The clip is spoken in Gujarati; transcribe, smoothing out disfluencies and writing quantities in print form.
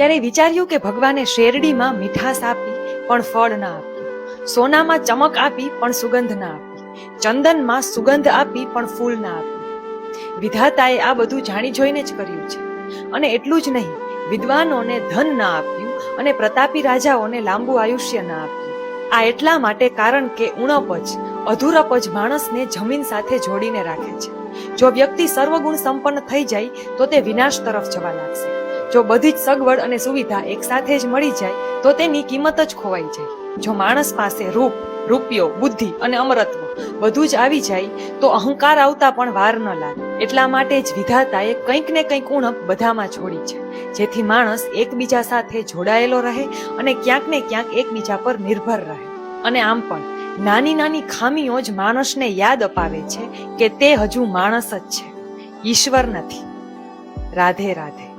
ત્યારે વિચાર્યું કે ભગવાને શેરડીમાં મીઠાશ આપી પણ ફળ ના આપ્યું, સોનામાં ચમક આપી પણ સુગંધ ના આપી, ચંદનમાં સુગંધ આપી પણ ફૂલ ના આપ્યું. વિધાતાએ આ બધું જાણી જોઈને જ કર્યું છે. અને એટલું જ નહીં, વિદ્વાનોને ધન ના આપ્યું અને પ્રતાપી રાજાઓને લાંબુ આયુષ્ય ના આપ્યું. આ એટલા માટે કારણ કે ઉણપ જ, અધૂરપ જ માણસને જમીન સાથે જોડીને રાખે છે. જો વ્યક્તિ સર્વગુણ સંપન્ન થઈ જાય તો તે વિનાશ તરફ જવા લાગશે. જો બધી જ સગવડ અને સુવિધા એક સાથે જ મળી જાય તો તેની કિંમત જ ખોવાઈ જાય. જો માણસ પાસે રૂપ, રૂપિયો, બુદ્ધિ અને અમરત્વ બધું જ આવી જાય તો અહંકાર આવતા પણ વાર ન લાગે. એટલા માટે જ વિધાતાએ કંઈક ને કંઈક ઉણપ બધામાં છોડી છે, જેથી માણસ એકબીજા સાથે જોડાયેલો રહે અને ક્યાંક ને ક્યાંક એકબીજા પર નિર્ભર રહે. અને આમ પણ નાની નાની ખામીઓ જ માણસને યાદ અપાવે છે કે તે હજુ માણસ જ છે, ઈશ્વર નથી. રાધે રાધે.